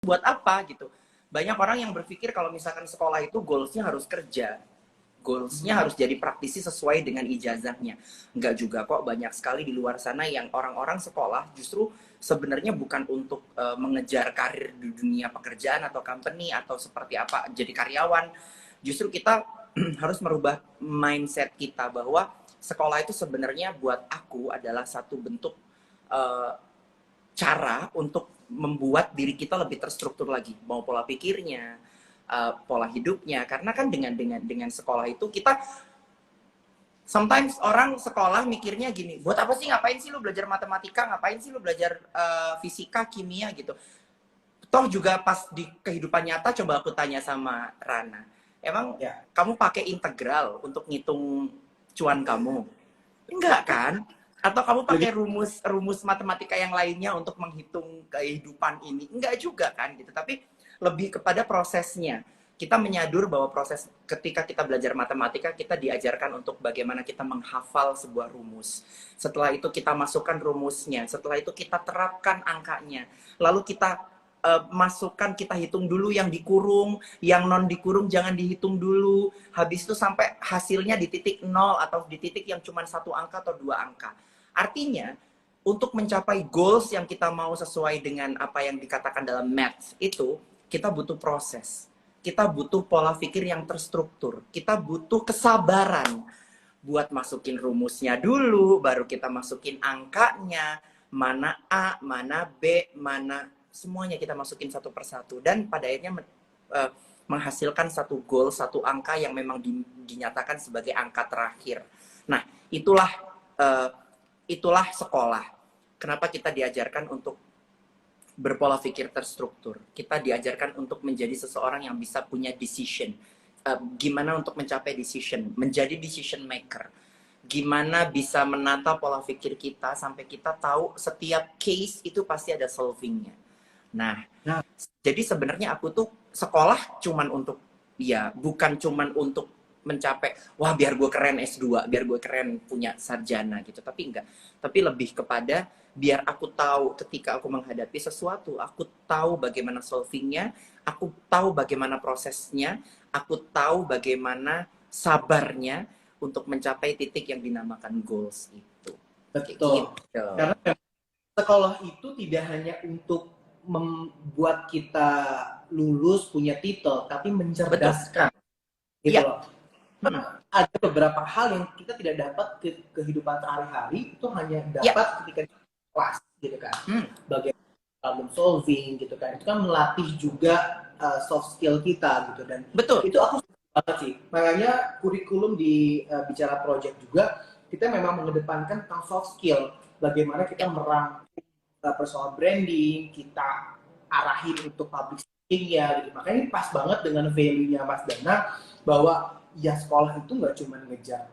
buat apa gitu. Banyak orang yang berpikir kalau misalkan sekolah itu goalsnya harus kerja, goalsnya harus jadi praktisi sesuai dengan ijazahnya. Enggak juga kok, banyak sekali di luar sana yang orang-orang sekolah justru sebenarnya bukan untuk mengejar karir di dunia pekerjaan atau company atau seperti apa jadi karyawan. Justru kita harus merubah mindset kita bahwa sekolah itu sebenarnya buat aku adalah satu bentuk eh, cara untuk membuat diri kita lebih terstruktur lagi, mau pola pikirnya, pola hidupnya. Karena kan dengan sekolah itu kita sometimes orang sekolah mikirnya gini, buat apa sih, ngapain sih lu belajar matematika, ngapain sih lu belajar fisika, kimia gitu. Toh juga pas di kehidupan nyata, coba aku tanya sama Rana, emang Ya. kamu pakai integral untuk ngitung cuan kamu? Enggak kan? Atau kamu pakai Lebih rumus matematika yang lainnya untuk menghitung kehidupan ini? Enggak juga kan gitu. Tapi lebih kepada prosesnya. Kita menyadur bahwa proses ketika kita belajar matematika, kita diajarkan untuk bagaimana kita menghafal sebuah rumus. Setelah itu kita masukkan rumusnya, setelah itu kita terapkan angkanya. Lalu kita masukkan, kita hitung dulu yang dikurung, yang non dikurung jangan dihitung dulu. Habis itu sampai hasilnya di titik 0 atau di titik yang cuma 1 angka atau 2 angka. Artinya, untuk mencapai goals yang kita mau sesuai dengan apa yang dikatakan dalam maths itu, kita butuh proses. Kita butuh pola pikir yang terstruktur. Kita butuh kesabaran buat masukin rumusnya dulu, baru kita masukin angkanya, mana A, mana B, mana semuanya kita masukin satu persatu. Dan pada akhirnya menghasilkan satu goal, satu angka yang memang dinyatakan sebagai angka terakhir. Nah, itulah sekolah. Kenapa kita diajarkan untuk berpola pikir terstruktur. Kita diajarkan untuk menjadi seseorang yang bisa punya decision. Gimana untuk mencapai decision, menjadi decision maker. Gimana bisa menata pola pikir kita sampai kita tahu setiap case itu pasti ada solvingnya. Nah, Nah, jadi sebenarnya aku tuh sekolah cuman untuk, ya bukan cuman untuk mencapai, wah biar gue keren S2, biar gue keren punya sarjana gitu. Tapi enggak. Tapi lebih kepada biar aku tahu ketika aku menghadapi sesuatu, aku tahu bagaimana solvingnya, aku tahu bagaimana prosesnya, aku tahu bagaimana sabarnya untuk mencapai titik yang dinamakan goals itu. Kayak betul. gitu. Karena sekolah itu tidak hanya untuk membuat kita lulus punya titel, tapi Betul. mencerdaskan gitu Iya. loh. Hmm. Ada beberapa hal yang kita tidak dapat ke kehidupan sehari-hari, itu hanya Iya. dapat ketika di kelas gitu kan. Hmm. Bagaimana problem solving gitu kan. Itu kan melatih juga soft skill kita gitu, dan Betul. itu aku suka banget sih. Makanya kurikulum di bicara project juga kita memang mengedepankan tentang soft skill. Bagaimana kita merangkum personal branding, kita arahin untuk public speaking ya gitu. Makanya ini pas banget dengan value-nya Mas Dana, bahwa ya sekolah itu nggak cuma ngejar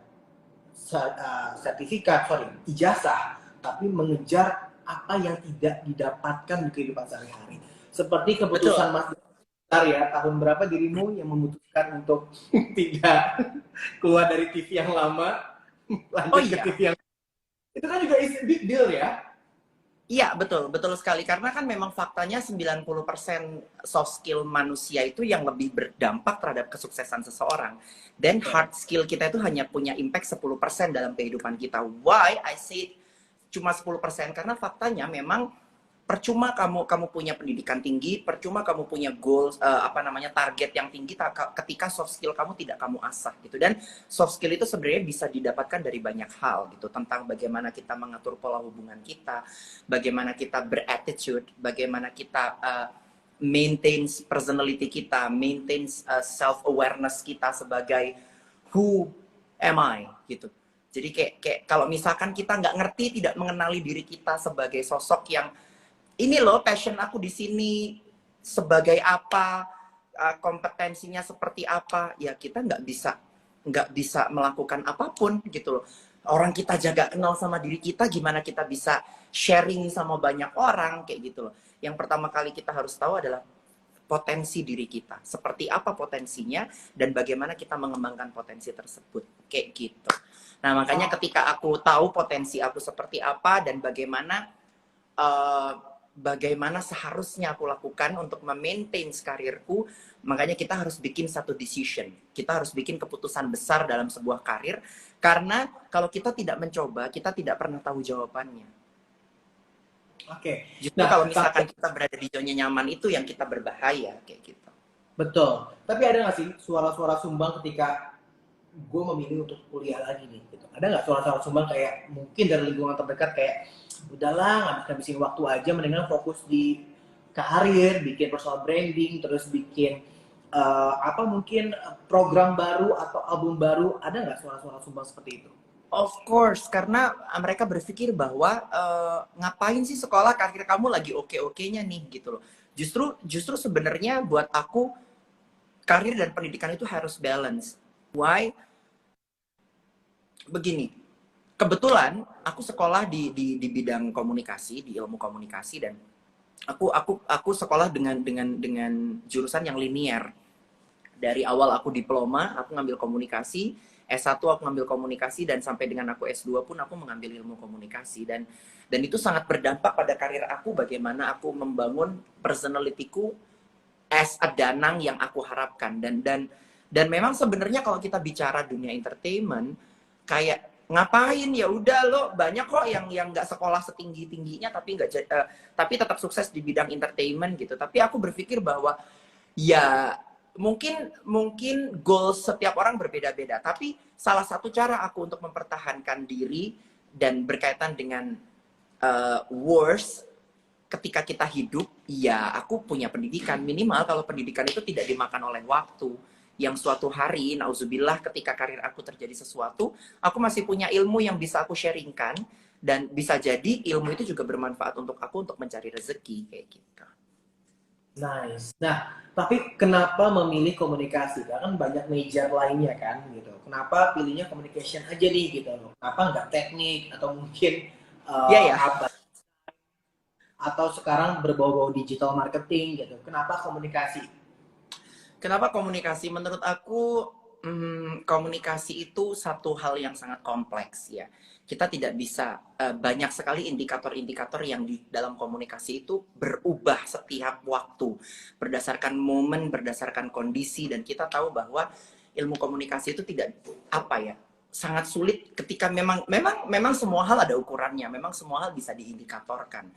sertifikat, ijazah, tapi mengejar apa yang tidak didapatkan di kehidupan sehari-hari. Seperti keputusan Betul. Mas Dana ya, tahun berapa dirimu yang memutuskan untuk tidak keluar dari TV yang lama, Oh lanjut ke iya. TV yang, itu kan juga is a big deal ya. Iya, betul. Betul sekali. Karena kan memang faktanya 90% soft skill manusia itu yang lebih berdampak terhadap kesuksesan seseorang. Dan hard skill kita itu hanya punya impact 10% dalam kehidupan kita. Why I say cuma 10%? Karena faktanya memang percuma kamu punya pendidikan tinggi, percuma kamu punya goals, target yang tinggi ketika soft skill kamu tidak kamu asah gitu. Dan soft skill itu sebenarnya bisa didapatkan dari banyak hal gitu, tentang bagaimana kita mengatur pola hubungan kita, bagaimana kita berattitude, bagaimana kita maintain personality kita, maintain self awareness kita sebagai who am I gitu. Jadi kayak kalau misalkan kita nggak ngerti, tidak mengenali diri kita sebagai sosok yang ini loh passion aku di sini sebagai apa, kompetensinya seperti apa, ya kita nggak bisa melakukan apapun gitu loh. Orang kita jaga kenal sama diri kita, gimana kita bisa sharing sama banyak orang kayak gitu loh. Yang pertama kali kita harus tahu adalah potensi diri kita, seperti apa potensinya dan bagaimana kita mengembangkan potensi tersebut kayak gitu. Nah makanya ketika aku tahu potensi aku seperti apa dan bagaimana bagaimana seharusnya aku lakukan untuk memaintain karirku. Makanya kita harus bikin satu decision. Kita harus bikin keputusan besar dalam sebuah karir. Karena kalau kita tidak mencoba, kita tidak pernah tahu jawabannya. Oke. Justru kalau misalkan kita berada di zona nyaman itu yang kita berbahaya kayak gitu. Betul. Tapi ada nggak sih suara-suara sumbang ketika gue memilih untuk kuliah lagi nih? Gitu. Ada nggak suara-suara sumbang kayak mungkin dari lingkungan terdekat kayak udahlah ngabisin waktu aja, mendingan fokus di karir, bikin personal branding, terus bikin apa mungkin program baru atau album baru? Ada nggak suara-suara sumbang seperti itu? Of course, karena mereka berpikir bahwa ngapain sih sekolah, karir kamu lagi oke-okenya nih gitu loh. Justru sebenarnya buat aku karir dan pendidikan itu harus balance. Why? Begini, kebetulan aku sekolah di bidang komunikasi, di ilmu komunikasi, dan aku sekolah dengan jurusan yang linear. Dari awal aku diploma, aku ngambil komunikasi, S1 aku ngambil komunikasi, dan sampai dengan aku S2 pun aku mengambil ilmu komunikasi. Dan itu sangat berdampak pada karir aku, bagaimana aku membangun personality-ku as a Danang yang aku harapkan. Dan memang sebenarnya kalau kita bicara dunia entertainment, kayak ngapain, ya udah lo banyak kok yang nggak sekolah setinggi tingginya tapi tapi tetap sukses di bidang entertainment gitu. Tapi aku berpikir bahwa ya mungkin goal setiap orang berbeda-beda, tapi salah satu cara aku untuk mempertahankan diri dan berkaitan dengan worth ketika kita hidup, ya aku punya pendidikan. Minimal kalau pendidikan itu tidak dimakan oleh waktu, yang suatu hari, nauzubillah, ketika karir aku terjadi sesuatu, aku masih punya ilmu yang bisa aku sharingkan, dan bisa jadi ilmu itu juga bermanfaat untuk aku untuk mencari rezeki kayak gitu. Nice. Nah, tapi kenapa memilih komunikasi? Karena kan banyak major lainnya kan, gitu. Kenapa pilihnya communication aja nih, gitu loh? Kenapa nggak teknik atau mungkin Iya ya. apa? Atau sekarang berbau-bau digital marketing, gitu? Kenapa komunikasi? Kenapa komunikasi? Menurut aku komunikasi itu satu hal yang sangat kompleks ya. Kita tidak bisa, banyak sekali indikator-indikator yang di dalam komunikasi itu berubah setiap waktu berdasarkan momen, berdasarkan kondisi, dan kita tahu bahwa ilmu komunikasi itu tidak apa ya, sangat sulit ketika memang semua hal ada ukurannya, memang semua hal bisa diindikatorkan.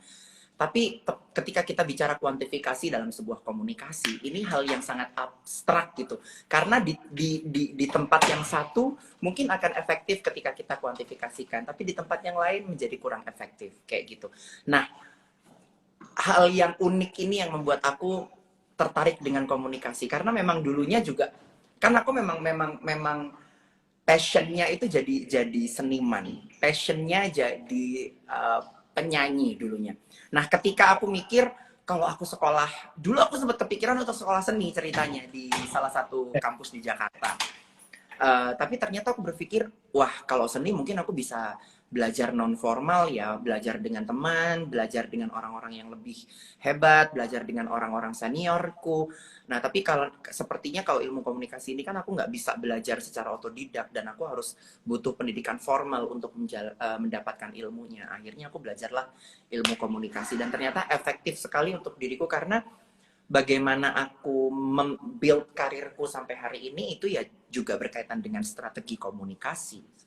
Tapi ketika kita bicara kuantifikasi dalam sebuah komunikasi, ini hal yang sangat abstrak gitu. Karena di tempat yang satu mungkin akan efektif ketika kita kuantifikasikan, tapi di tempat yang lain menjadi kurang efektif kayak gitu. Nah, hal yang unik ini yang membuat aku tertarik dengan komunikasi, karena memang dulunya juga kan aku memang passionnya itu jadi seniman, passionnya jadi penyanyi dulunya. Nah, ketika aku mikir kalau aku sekolah, dulu aku sempat kepikiran untuk sekolah seni ceritanya di salah satu kampus di Jakarta. Tapi ternyata aku berpikir, wah kalau seni mungkin aku bisa belajar non formal ya, belajar dengan teman, belajar dengan orang-orang yang lebih hebat, belajar dengan orang-orang seniorku. Nah, tapi kalau sepertinya kalau ilmu komunikasi ini kan aku nggak bisa belajar secara otodidak, dan aku harus butuh pendidikan formal untuk mendapatkan ilmunya. Akhirnya aku belajarlah ilmu komunikasi, dan ternyata efektif sekali untuk diriku, karena bagaimana aku membuild karirku sampai hari ini itu ya juga berkaitan dengan strategi komunikasi.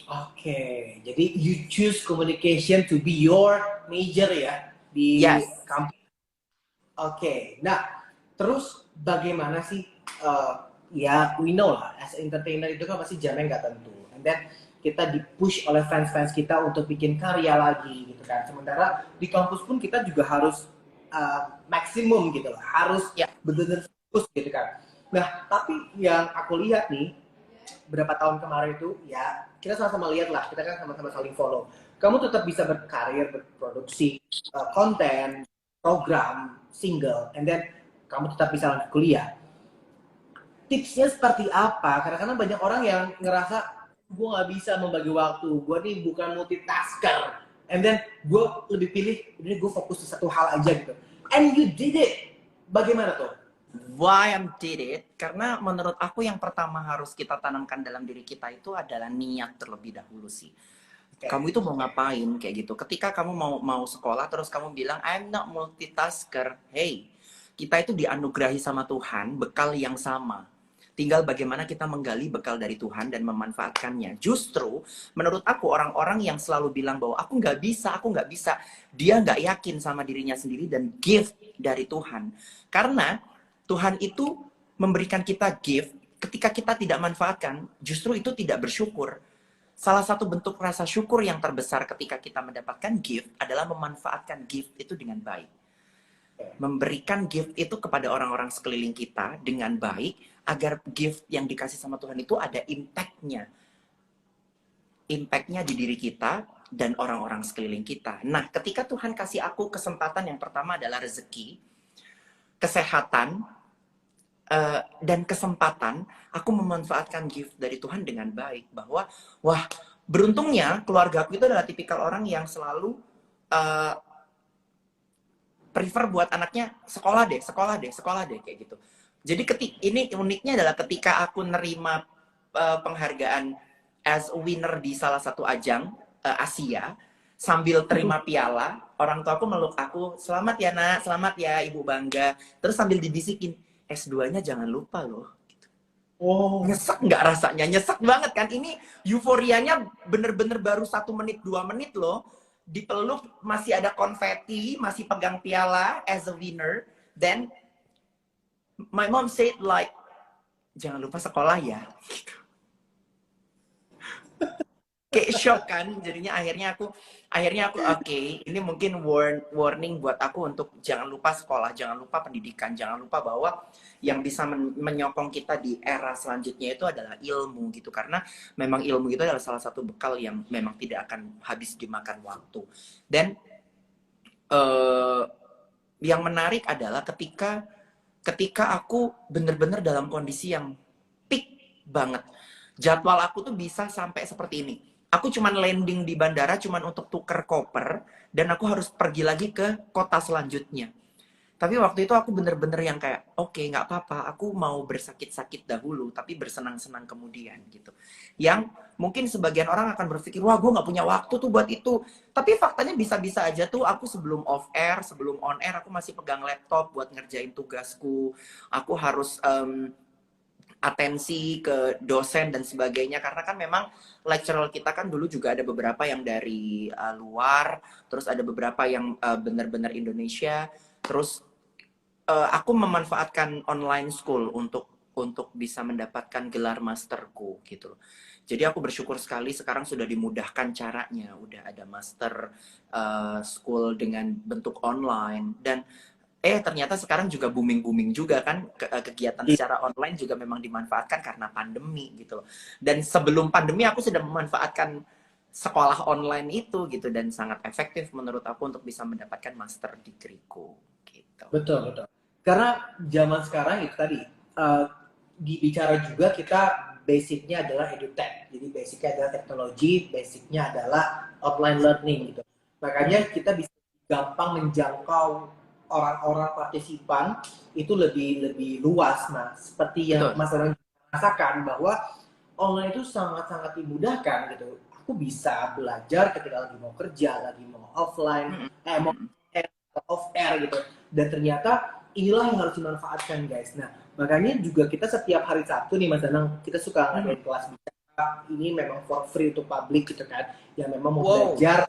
Oke, jadi you choose communication to be your major ya di kampus. Oke, nah terus bagaimana sih? Ya, we know lah, as entertainer itu kan pasti jamnya nggak tentu. And then kita dipush oleh fans-fans kita untuk bikin karya lagi gitu kan. Sementara di kampus pun kita juga harus maksimum gitu loh, harus ya benar-benar fokus gitu kan. Nah, tapi yang aku lihat nih berapa tahun kemarin itu ya kita sama-sama lihat lah, kita kan sama-sama saling follow. Kamu tetap bisa berkarir, berproduksi konten, program, single, and then kamu tetap bisa lanjut kuliah. Tipsnya seperti apa? Karena banyak orang yang ngerasa gue nggak bisa membagi waktu, gue nih bukan multitasker, and then gue lebih pilih ini gue fokus di satu hal aja gitu. And you did it. Bagaimana tuh? Why I did it? Karena menurut aku yang pertama harus kita tanamkan dalam diri kita itu adalah niat terlebih dahulu sih. Kamu itu mau ngapain kayak gitu. Ketika kamu mau sekolah terus kamu bilang I'm not multitasker. Hey, kita itu dianugerahi sama Tuhan bekal yang sama. Tinggal bagaimana kita menggali bekal dari Tuhan dan memanfaatkannya. Justru menurut aku orang-orang yang selalu bilang bahwa aku nggak bisa, dia nggak yakin sama dirinya sendiri dan gift dari Tuhan. Karena Tuhan itu memberikan kita gift, ketika kita tidak manfaatkan, justru itu tidak bersyukur. Salah satu bentuk rasa syukur yang terbesar ketika kita mendapatkan gift adalah memanfaatkan gift itu dengan baik. Memberikan gift itu kepada orang-orang sekeliling kita dengan baik, agar gift yang dikasih sama Tuhan itu ada impact-nya. Impact-nya di diri kita dan orang-orang sekeliling kita. Nah, ketika Tuhan kasih aku kesempatan, yang pertama adalah rezeki, kesehatan, dan kesempatan, aku memanfaatkan gift dari Tuhan dengan baik. Bahwa, wah, beruntungnya keluarga aku itu adalah tipikal orang yang selalu prefer buat anaknya sekolah deh, kayak gitu. Jadi ini uniknya adalah ketika aku nerima penghargaan as a winner di salah satu ajang Asia, sambil terima piala, orang tua aku meluk aku, selamat ya nak, selamat ya ibu bangga. Terus sambil dibisikin, S2-nya jangan lupa loh. Oh, Nyesek nggak rasanya? Nyesek banget kan? Ini euforianya bener-bener baru 1 menit, 2 menit loh. Dipeluk, masih ada konfeti, masih pegang piala as a winner. Then, my mom said like, jangan lupa sekolah ya. Kayak shock kan, jadinya akhirnya aku oke, ini mungkin warning buat aku untuk jangan lupa sekolah, jangan lupa pendidikan, jangan lupa bahwa yang bisa menyokong kita di era selanjutnya itu adalah ilmu gitu, karena memang ilmu itu adalah salah satu bekal yang memang tidak akan habis dimakan waktu. Dan yang menarik adalah ketika aku bener-bener dalam kondisi yang peak banget, jadwal aku tuh bisa sampai seperti ini. Aku cuman landing di bandara cuman untuk tuker koper, dan aku harus pergi lagi ke kota selanjutnya. Tapi waktu itu aku bener-bener yang kayak, oke, nggak apa-apa, aku mau bersakit-sakit dahulu, tapi bersenang-senang kemudian gitu. Yang mungkin sebagian orang akan berpikir, wah gue nggak punya waktu tuh buat itu. Tapi faktanya bisa-bisa aja tuh aku sebelum off air, sebelum on air, aku masih pegang laptop buat ngerjain tugasku. Aku harus atensi ke dosen dan sebagainya, karena kan memang lecturer kita kan dulu juga ada beberapa yang dari luar, terus ada beberapa yang benar-benar Indonesia, terus aku memanfaatkan online school untuk bisa mendapatkan gelar masterku gitu. Jadi aku bersyukur sekali sekarang sudah dimudahkan caranya, udah ada master school dengan bentuk online. Dan ternyata sekarang juga booming juga kan, kegiatan secara online juga memang dimanfaatkan karena pandemi gitu loh. Dan sebelum pandemi aku sudah memanfaatkan sekolah online itu gitu, dan sangat efektif menurut aku untuk bisa mendapatkan master degree-ku gitu. betul. Karena zaman sekarang itu tadi, dibicara juga kita basicnya adalah edutech. Jadi basicnya adalah teknologi, basicnya adalah online learning gitu. Makanya kita bisa gampang menjangkau orang-orang partisipan itu lebih luas. Nah, seperti yang Mas Anang rasakan bahwa online itu sangat-sangat dimudahkan gitu. Aku bisa belajar ketika lagi mau kerja, lagi mau offline, mau off air gitu. Dan ternyata inilah yang harus dimanfaatkan guys. Nah, makanya juga kita setiap hari Sabtu nih Mas Danang, kita suka ngadain kelas bicara. Ini memang for free untuk publik gitu kan, yang memang mau belajar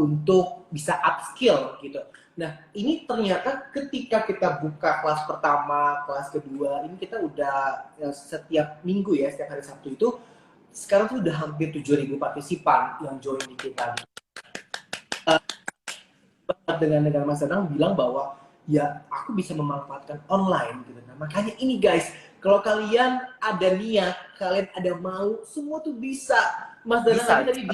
untuk bisa upskill gitu. Nah, ini ternyata ketika kita buka kelas pertama, kelas kedua, ini kita udah setiap minggu ya, setiap hari Sabtu itu, sekarang tuh udah hampir 7.000 partisipan yang join di kita. Dengan Mas Danang bilang bahwa ya aku bisa memanfaatkan online gitu. Nah, makanya ini guys, kalau kalian ada niat, kalian ada mau, semua tuh bisa. Mas Danang tadi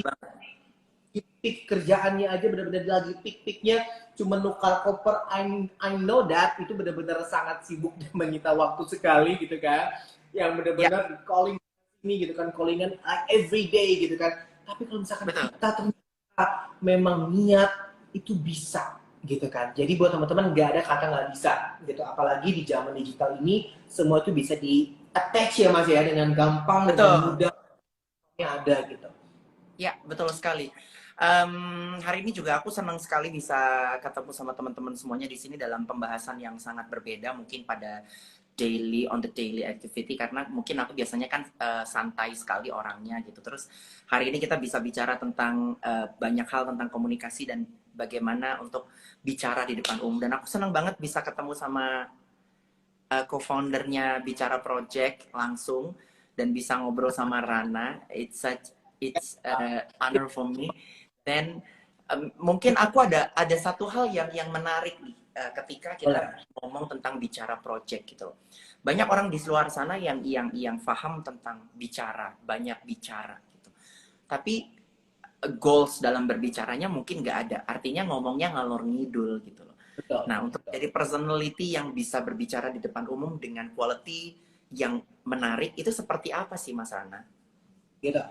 peak kerjaannya aja benar-benar lagi peak-peaknya cuma nukar koper. I know that itu benar-benar sangat sibuk dan menyita waktu sekali gitu kan, yang benar-benar calling ini gitu kan, callingan every day gitu kan. Tapi kalau misalkan kita ternyata memang niat, itu bisa gitu kan. Jadi buat teman-teman nggak ada kata nggak bisa gitu, apalagi di zaman digital ini semua itu bisa di attach ya Mas ya, dengan gampang dan mudah ada gitu. Ya, betul sekali. Hari ini juga aku senang sekali bisa ketemu sama teman-teman semuanya di sini dalam pembahasan yang sangat berbeda mungkin pada on the daily activity, karena mungkin aku biasanya kan santai sekali orangnya gitu. Terus hari ini kita bisa bicara tentang banyak hal tentang komunikasi dan bagaimana untuk bicara di depan umum. Dan aku senang banget bisa ketemu sama co-foundernya Bicara Project langsung dan bisa ngobrol sama Rana. It's honor for me. Dan mungkin aku ada satu hal yang menarik nih ketika kita ngomong tentang Bicara Project gitu. Banyak orang di luar sana yang paham tentang bicara, banyak bicara gitu. Tapi goals dalam berbicaranya mungkin nggak ada. Artinya ngomongnya ngalor ngidul gitu loh. Betul, Nah, untuk betul. jadi personality yang bisa berbicara di depan umum dengan quality yang menarik, itu seperti apa sih Mas Rana? Gitu.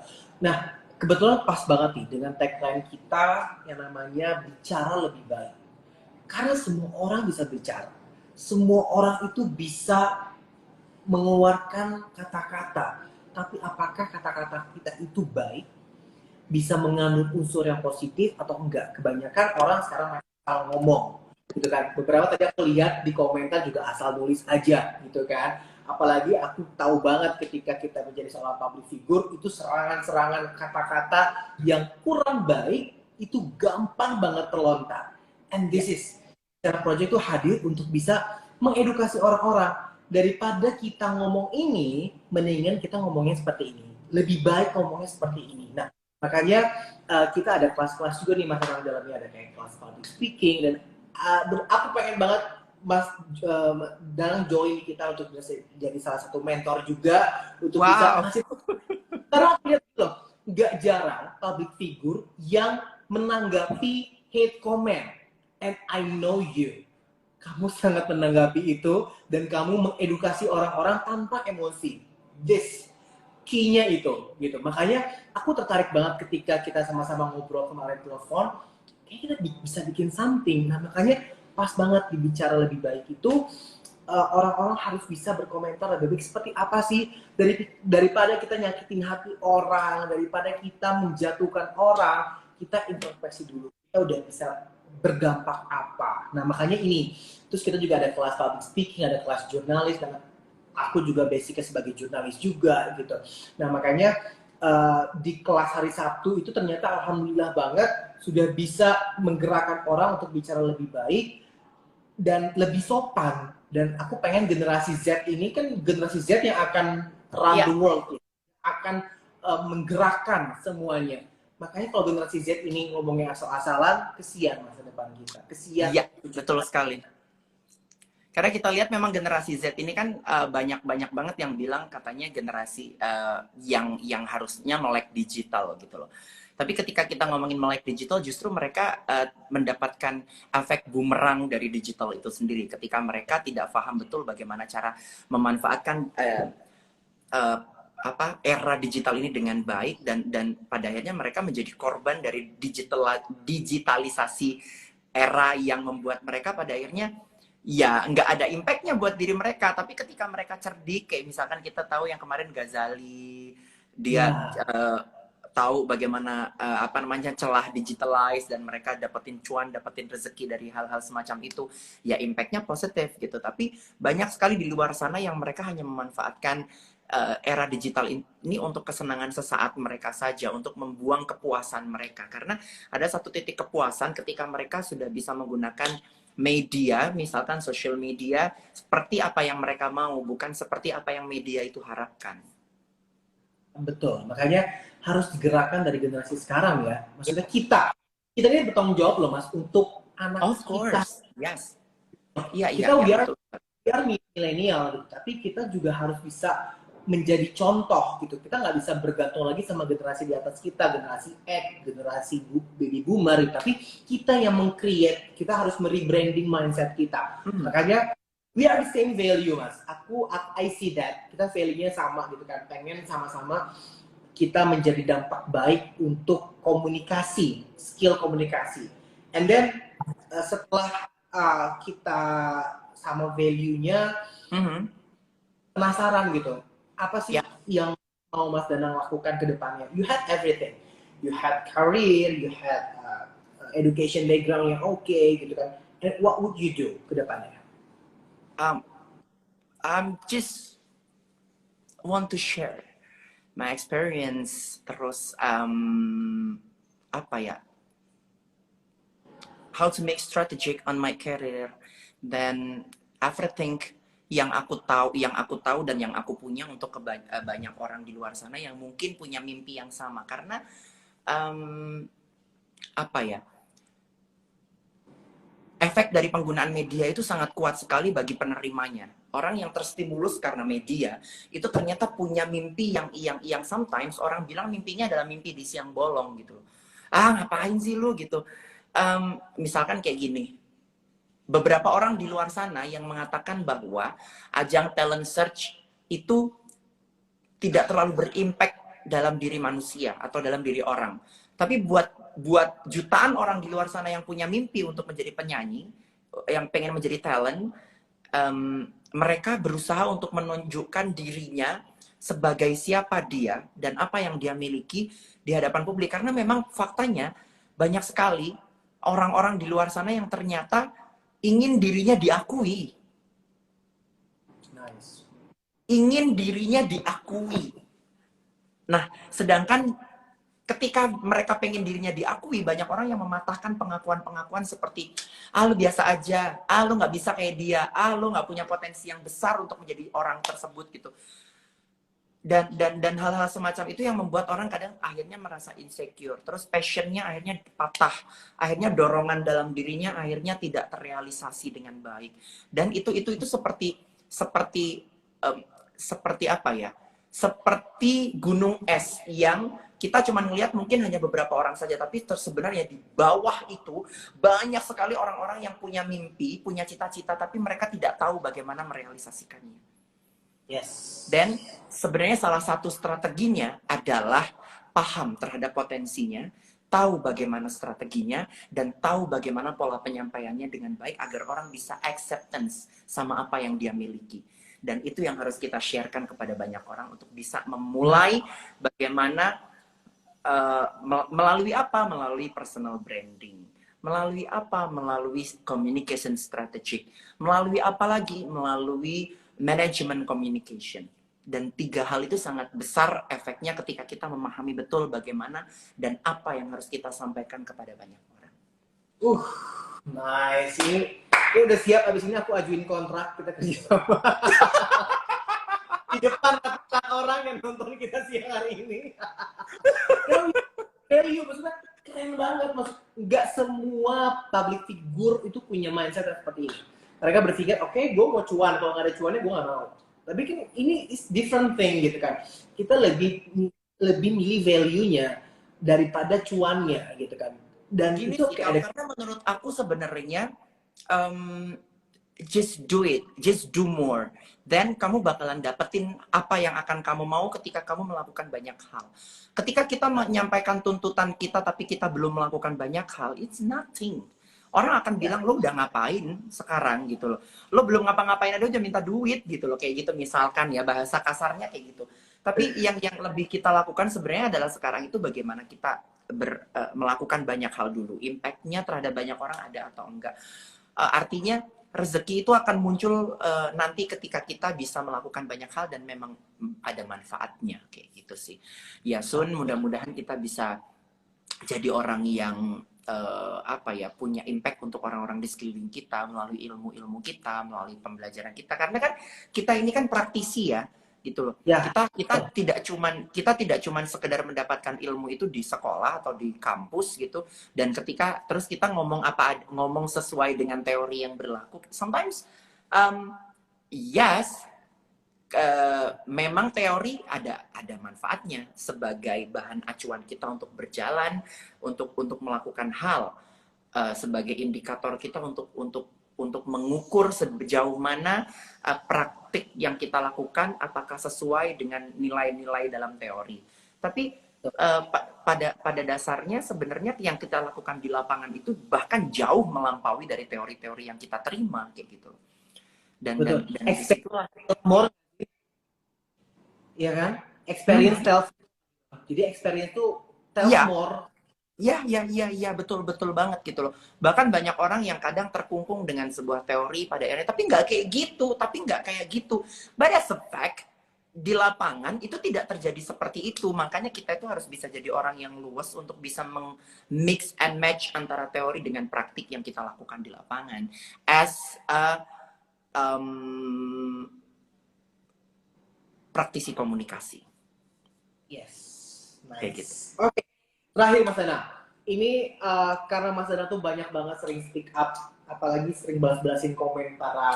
Nah, kebetulan pas banget nih dengan tagline kita yang namanya bicara lebih baik. Karena semua orang bisa bicara. Semua orang itu bisa mengeluarkan kata-kata. Tapi apakah kata-kata kita itu baik? Bisa mengandung unsur yang positif atau enggak? Kebanyakan orang sekarang asal ngomong. Gitu kan. Beberapa tadi aku lihat di komentar juga asal nulis aja gitu kan. Apalagi aku tahu banget ketika kita menjadi seorang public figure, itu serangan-serangan kata-kata yang kurang baik itu gampang banget terlontar. And this is Bicara Project itu hadir untuk bisa mengedukasi orang-orang. Daripada kita ngomong ini, mendingan kita ngomongnya seperti ini. Lebih baik ngomongnya seperti ini. Nah, makanya kita ada kelas-kelas juga nih, Mas, yang dalamnya ada kayak kelas public speaking, dan aku pengen banget Mas Danang join kita untuk bisa jadi salah satu mentor juga untuk bisa Wow. ngasih. Karena aku lihat loh, nggak jarang public figure yang menanggapi hate comment, and I know you. Kamu sangat menanggapi itu dan kamu mengedukasi orang-orang tanpa emosi. This key-nya itu gitu. Makanya aku tertarik banget ketika kita sama-sama ngobrol kemarin telepon, kayak kita bisa bikin something. Nah, makanya pas banget dibicara lebih baik itu orang-orang harus bisa berkomentar lebih baik seperti apa sih daripada kita nyakitin hati orang, daripada kita menjatuhkan orang, kita introspeksi dulu. Kita udah bisa berdampak apa. Nah, makanya ini. Terus kita juga ada kelas public speaking, ada kelas jurnalis, dan aku juga basicnya sebagai jurnalis juga gitu. Nah, makanya di kelas hari Sabtu itu ternyata alhamdulillah banget sudah bisa menggerakkan orang untuk bicara lebih baik dan lebih sopan. Dan aku pengen generasi Z ini kan generasi Z yang akan run the world, akan menggerakkan semuanya. Makanya kalau generasi Z ini ngomongnya asal-asalan, kesian masa depan kita. Kesian. Iya, betul sekali. Karena kita lihat memang generasi Z ini kan banyak banget yang bilang katanya generasi yang harusnya melek digital gitu loh. Tapi ketika kita ngomongin melek digital, justru mereka mendapatkan efek bumerang dari digital itu sendiri. Ketika mereka tidak paham betul bagaimana cara memanfaatkan era digital ini dengan baik, dan pada akhirnya mereka menjadi korban dari digitalisasi era yang membuat mereka pada akhirnya ya nggak ada impactnya buat diri mereka. Tapi ketika mereka cerdik, kayak misalkan kita tahu yang kemarin Ghazali, dia tahu bagaimana celah digitalize dan mereka dapetin cuan, dapetin rezeki dari hal-hal semacam itu, ya impactnya positif gitu. Tapi banyak sekali di luar sana yang mereka hanya memanfaatkan era digital ini untuk kesenangan sesaat mereka saja, untuk membuang kepuasan mereka. Karena ada satu titik kepuasan ketika mereka sudah bisa menggunakan media, misalkan social media, seperti apa yang mereka mau, bukan seperti apa yang media itu harapkan. Betul, makanya harus digerakkan dari generasi sekarang ya. Maksudnya kita ini bertanggung jawab loh Mas untuk anak Of kita. course, yes. Iya, Kita iya, biar milenial gitu, tapi kita juga harus bisa menjadi contoh gitu. Kita nggak bisa bergantung lagi sama generasi di atas kita, generasi X, generasi baby boomer, tapi kita yang meng-create, kita harus merebranding mindset kita. Makanya we are the same value, Mas. I see that. Kita value-nya sama gitu kan. Pengen sama-sama kita menjadi dampak baik untuk komunikasi, skill komunikasi. And then setelah kita sama value-nya, penasaran gitu. Apa sih yang mau Mas Danang lakukan ke depannya? You have everything. you had career, you had education background yang oke gitu kan. And what would you do ke depannya? I'm just want to share my experience, terus apa ya, how to make strategic on my career, then everything yang aku tahu dan yang aku punya untuk banyak orang di luar sana yang mungkin punya mimpi yang sama. Karena apa ya, efek dari penggunaan media itu sangat kuat sekali bagi penerimanya. Orang yang terstimulus karena media itu ternyata punya mimpi yang sometimes orang bilang mimpinya adalah mimpi di siang bolong gitu. Ah, ngapain sih lu gitu. Misalkan kayak gini. Beberapa orang di luar sana yang mengatakan bahwa ajang talent search itu tidak terlalu berimpact dalam diri manusia atau dalam diri orang. Tapi buat jutaan orang di luar sana yang punya mimpi untuk menjadi penyanyi, yang pengen menjadi talent, mereka berusaha untuk menunjukkan dirinya sebagai siapa dia dan apa yang dia miliki di hadapan publik. Karena memang faktanya banyak sekali orang-orang di luar sana yang ternyata ingin dirinya diakui. Nice. Ingin dirinya diakui. Nah, sedangkan ketika mereka pengen dirinya diakui, banyak orang yang mematahkan pengakuan-pengakuan seperti, ah lu biasa aja, ah lu nggak bisa kayak dia, ah lu nggak punya potensi yang besar untuk menjadi orang tersebut gitu. Dan hal-hal semacam itu yang membuat orang kadang akhirnya merasa insecure, terus passionnya akhirnya patah, akhirnya dorongan dalam dirinya akhirnya tidak terrealisasi dengan baik. Dan itu seperti apa ya? Seperti gunung es yang kita cuma melihat mungkin hanya beberapa orang saja, tapi sebenarnya di bawah itu banyak sekali orang-orang yang punya mimpi, punya cita-cita, tapi mereka tidak tahu bagaimana merealisasikannya. Yes. Dan sebenarnya salah satu strateginya adalah paham terhadap potensinya, tahu bagaimana strateginya, dan tahu bagaimana pola penyampaiannya dengan baik agar orang bisa acceptance sama apa yang dia miliki. Dan itu yang harus kita sharekan kepada banyak orang untuk bisa memulai bagaimana melalui apa? Melalui personal branding. Melalui apa? Melalui communication strategic. Melalui apa lagi? Melalui management communication. Dan 3 hal itu sangat besar efeknya ketika kita memahami betul bagaimana dan apa yang harus kita sampaikan kepada banyak orang. Nice. Ini udah siap, abis ini aku ajuin kontrak, kita kerja sama. Di depan ratusan orang yang nonton kita siang hari ini. Maksudnya keren banget. Nggak semua public figure itu punya mindset seperti ini. Mereka berpikir, oke, gue mau cuan, kalau nggak ada cuannya gue nggak mau. Tapi kan ini is different thing gitu kan. Kita lebih milih value-nya daripada cuannya gitu kan. Dan gini itu sih, karena menurut aku sebenarnya just do it, just do more. Then kamu bakalan dapetin apa yang akan kamu mau ketika kamu melakukan banyak hal. Ketika kita menyampaikan tuntutan kita tapi kita belum melakukan banyak hal, it's nothing. Orang akan bilang, lo udah ngapain sekarang gitu loh. Lo belum ngapa-ngapain aja udah minta duit gitu loh. Kayak gitu misalkan ya, bahasa kasarnya kayak gitu. Tapi yang lebih kita lakukan sebenarnya adalah sekarang itu bagaimana kita melakukan banyak hal dulu. Impact-nya terhadap banyak orang ada atau enggak. Artinya rezeki itu akan muncul nanti ketika kita bisa melakukan banyak hal dan memang ada manfaatnya. Kayak gitu sih. Ya Sun, mudah-mudahan kita bisa jadi orang yang punya impact untuk orang-orang di sekeliling kita melalui ilmu-ilmu kita, melalui pembelajaran kita. Karena kan kita ini kan praktisi ya, gitu loh. Ya. Kita tidak cuman sekedar mendapatkan ilmu itu di sekolah atau di kampus gitu. Dan ketika terus kita ngomong sesuai dengan teori yang berlaku. Sometimes yes, memang teori ada manfaatnya sebagai bahan acuan kita untuk berjalan, untuk melakukan hal, sebagai indikator kita untuk mengukur sejauh mana praktik yang kita lakukan apakah sesuai dengan nilai-nilai dalam teori. Tapi pada dasarnya sebenarnya yang kita lakukan di lapangan itu bahkan jauh melampaui dari teori-teori yang kita terima kayak gitu. Dan disitulah more. Iya kan? Experience tells. Jadi experience tuh tell Iya, more. iya, betul banget gitu loh. Bahkan banyak orang yang kadang terkungkung dengan sebuah teori pada akhirnya, tapi nggak kayak gitu. But as a fact, di lapangan itu tidak terjadi seperti itu. Makanya kita itu harus bisa jadi orang yang luas untuk bisa mix and match antara teori dengan praktik yang kita lakukan di lapangan. As a praktisi komunikasi. Yes, Kayak gitu. nice. Oke, terakhir Mas Dana. Ini karena Mas Dana tuh banyak banget sering speak up, apalagi sering balas-balasin komen para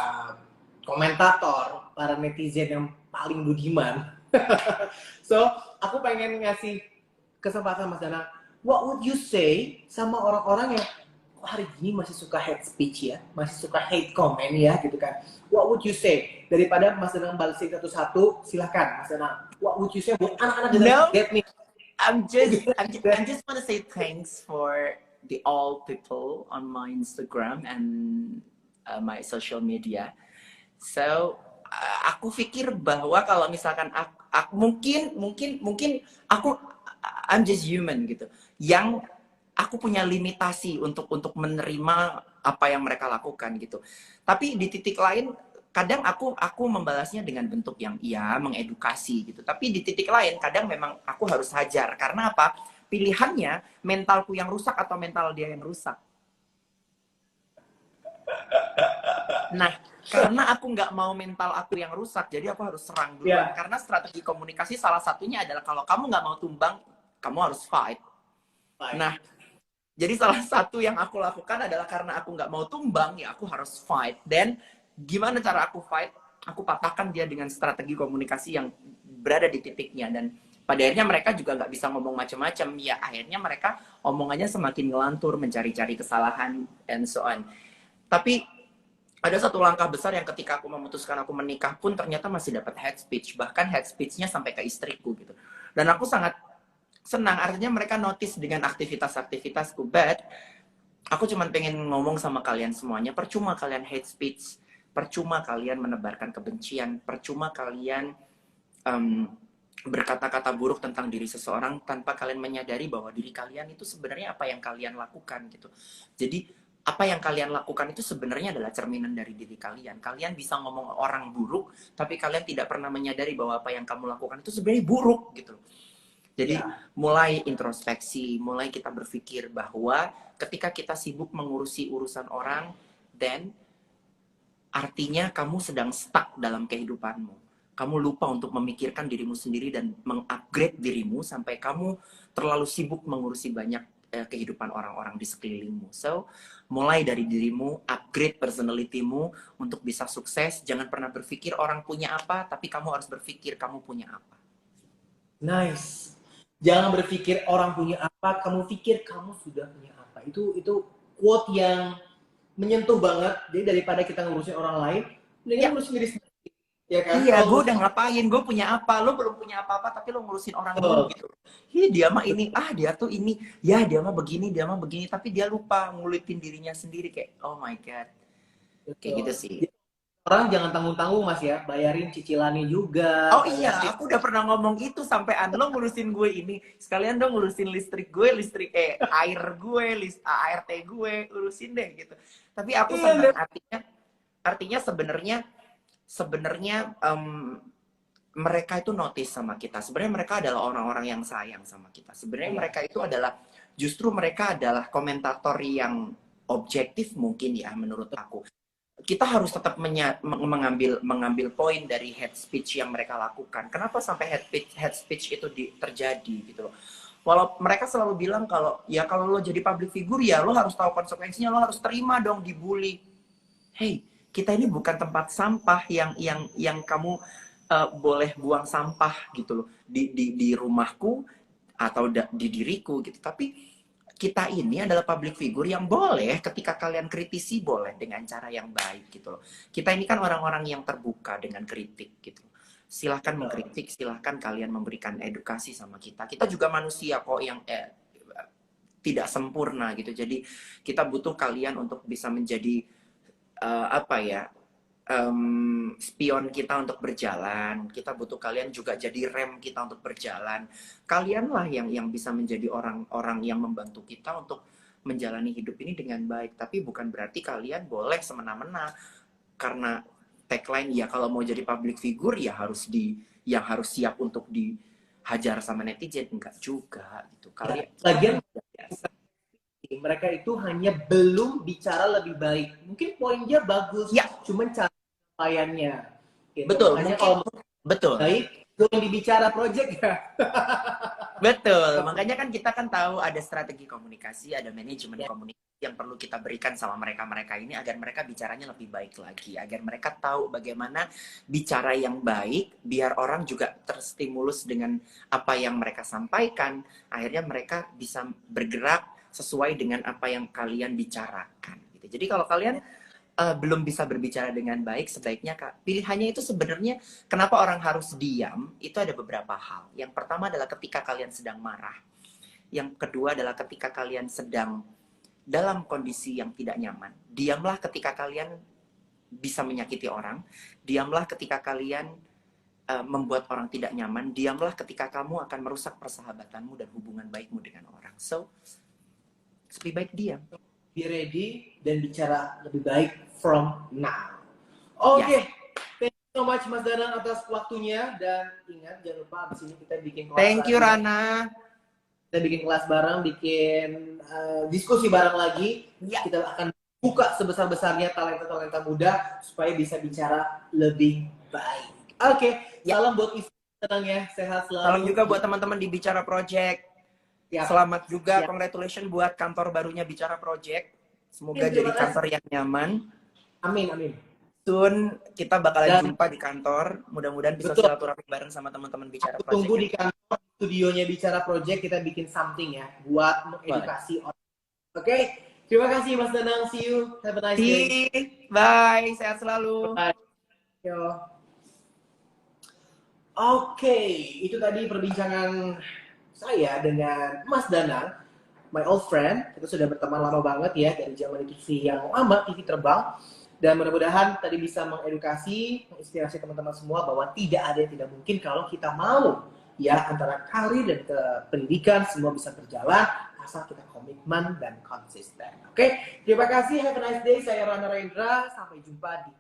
komentator, para netizen yang paling budiman. So, aku pengen ngasih kesempatan Mas Dana. What would you say sama orang-orang yang hari ini masih suka hate speech ya, masih suka hate comment ya gitu kan? What would you say? Daripada Mas Danang balesin satu-satu, silahkan Mas Danang. What would you say buat anak-anak No, get me? I'm just want to say thanks for the all people on my Instagram and my social media. So aku pikir bahwa kalau misalkan mungkin aku I'm just human gitu. Yang aku punya limitasi untuk menerima apa yang mereka lakukan gitu. Tapi di titik lain kadang aku membalasnya dengan bentuk yang mengedukasi gitu. Tapi di titik lain kadang memang aku harus hajar karena apa? Pilihannya mentalku yang rusak atau mental dia yang rusak. Nah, karena aku nggak mau mental aku yang rusak, jadi aku harus serang duluan. Karena strategi komunikasi salah satunya adalah kalau kamu nggak mau tumbang, kamu harus fight. Nah, jadi salah satu yang aku lakukan adalah karena aku nggak mau tumbang, ya aku harus fight. Dan gimana cara aku fight? Aku patahkan dia dengan strategi komunikasi yang berada di titiknya. Dan pada akhirnya mereka juga nggak bisa ngomong macam-macam. Ya akhirnya mereka omongannya semakin ngelantur, mencari-cari kesalahan, and so on. Tapi ada satu langkah besar yang ketika aku memutuskan aku menikah pun ternyata masih dapat hate speech. Bahkan hate speech-nya sampai ke istriku gitu. Dan aku sangat senang, artinya mereka notice dengan aktivitas-aktivitasku. But aku cuma pengen ngomong sama kalian semuanya, percuma kalian hate speech, percuma kalian menebarkan kebencian, percuma kalian berkata-kata buruk tentang diri seseorang tanpa kalian menyadari bahwa diri kalian itu sebenarnya apa yang kalian lakukan gitu. Jadi apa yang kalian lakukan itu sebenarnya adalah cerminan dari diri kalian. Kalian bisa ngomong orang buruk, tapi kalian tidak pernah menyadari bahwa apa yang kamu lakukan itu sebenarnya buruk gitu. Jadi mulai introspeksi, mulai kita berpikir bahwa ketika kita sibuk mengurusi urusan orang, then artinya kamu sedang stuck dalam kehidupanmu. Kamu lupa untuk memikirkan dirimu sendiri dan mengupgrade dirimu sampai kamu terlalu sibuk mengurusi banyak kehidupan orang-orang di sekelilingmu. So, mulai dari dirimu, upgrade personality-mu untuk bisa sukses. Jangan pernah berpikir orang punya apa, tapi kamu harus berpikir kamu punya apa. Nice. Jangan berpikir orang punya apa, kamu pikir kamu sudah punya apa. Itu quote yang menyentuh banget. Jadi daripada kita ngurusin orang lain, mendingan ngurusin diri sendiri. Ya kan? Iya, gue udah ngapain, gue punya apa, lo belum punya apa-apa, tapi lo ngurusin orang dulu gitu. Dia mah ini, dia tuh ini, ya dia mah begini, tapi dia lupa ngulitin dirinya sendiri kayak, oh my god, kayak gitu sih. Orang jangan tanggung-tanggung Mas ya, bayarin cicilannya juga. Oh iya, aku udah pernah ngomong itu sampai lo ngurusin gue ini, sekalian dong ngurusin listrik gue, air gue, ART gue, urusin deh gitu. Tapi aku senang, artinya sebenarnya mereka itu notice sama kita. Sebenarnya mereka adalah orang-orang yang sayang sama kita. Sebenarnya mereka itu adalah mereka adalah komentator yang objektif mungkin ya menurut aku. Kita harus tetap mengambil poin dari hate speech yang mereka lakukan. Kenapa sampai hate speech itu terjadi gitu loh. Walau mereka selalu bilang kalau lo jadi public figure ya lo harus tahu konsekuensinya, lo harus terima dong dibully. Hey, kita ini bukan tempat sampah yang kamu boleh buang sampah gitu loh di rumahku atau di diriku gitu. Tapi kita ini adalah public figure yang boleh ketika kalian kritisi boleh dengan cara yang baik gitu loh. Kita ini kan orang-orang yang terbuka dengan kritik gitu. Silahkan mengkritik, silahkan kalian memberikan edukasi sama kita. Kita juga manusia kok yang tidak sempurna gitu. Jadi kita butuh kalian untuk bisa menjadi spion kita untuk berjalan. Kita butuh kalian juga jadi rem kita untuk berjalan. Kalianlah yang bisa menjadi orang-orang yang membantu kita untuk menjalani hidup ini dengan baik. Tapi bukan berarti kalian boleh semena-mena karena tagline ya kalau mau jadi public figure ya harus siap untuk dihajar sama netizen. Enggak juga gitu. Kalian Lagian mereka itu hanya belum bicara lebih baik. Mungkin poinnya bagus, ya, cuman cara penyampaiannya. Gitu. betul. Makanya Mungkin, kalau betul. baik, belum dibicara project ya. Betul, makanya kan kita kan tahu ada strategi komunikasi, ada manajemen komunikasi yang perlu kita berikan sama mereka-mereka ini agar mereka bicaranya lebih baik lagi, agar mereka tahu bagaimana bicara yang baik, biar orang juga terstimulus dengan apa yang mereka sampaikan, akhirnya mereka bisa bergerak sesuai dengan apa yang kalian bicarakan. Gitu. Jadi kalau kalian belum bisa berbicara dengan baik, sebaiknya pilihannya itu sebenarnya kenapa orang harus diam, itu ada beberapa hal. Yang pertama adalah ketika kalian sedang marah. Yang kedua adalah ketika kalian sedang dalam kondisi yang tidak nyaman. Diamlah ketika kalian bisa menyakiti orang. Diamlah ketika kalian membuat orang tidak nyaman. Diamlah ketika kamu akan merusak persahabatanmu dan hubungan baikmu dengan orang. So, lebih baik diam. Be ready dan bicara lebih baik from now. Oke. Thank you so much Mas Danang atas waktunya, dan ingat jangan lupa abis ini kita bikin kelas. Thank you Rana. Kita bikin kelas bareng, bikin diskusi bareng lagi. Ya. Kita akan buka sebesar-besarnya talenta-talenta muda supaya bisa bicara lebih baik. Oke. Salam buat Ibu tenang ya, sehat selalu. Salam juga buat teman-teman di Bicara Project. Ya. Selamat juga, congratulations buat kantor barunya Bicara Project. Semoga jadi kantor yang nyaman. Amin, amin. Soon kita bakalan jumpa di kantor. Mudah-mudahan bisa silaturahmi bareng sama teman-teman Bicara Project. Tunggu di kantor studionya Bicara Project, kita bikin something ya buat mengedukasi orang. Oke, terima kasih Mas Danang. See you. Have a nice day. Bye. Sehat selalu. Bye. Yo. Oke, itu tadi perbincangan saya dengan Mas Danang, my old friend. Kita sudah berteman lama banget ya, dari zaman TV yang lama, TV terbang. Dan mudah-mudahan tadi bisa mengedukasi, menginspirasi teman-teman semua bahwa tidak ada yang tidak mungkin kalau kita mau. Ya, antara karir dan ke pendidikan semua bisa berjalan asal kita komitmen dan konsisten. Oke, terima kasih. Have a nice day. Saya Rana Rendra. Sampai jumpa di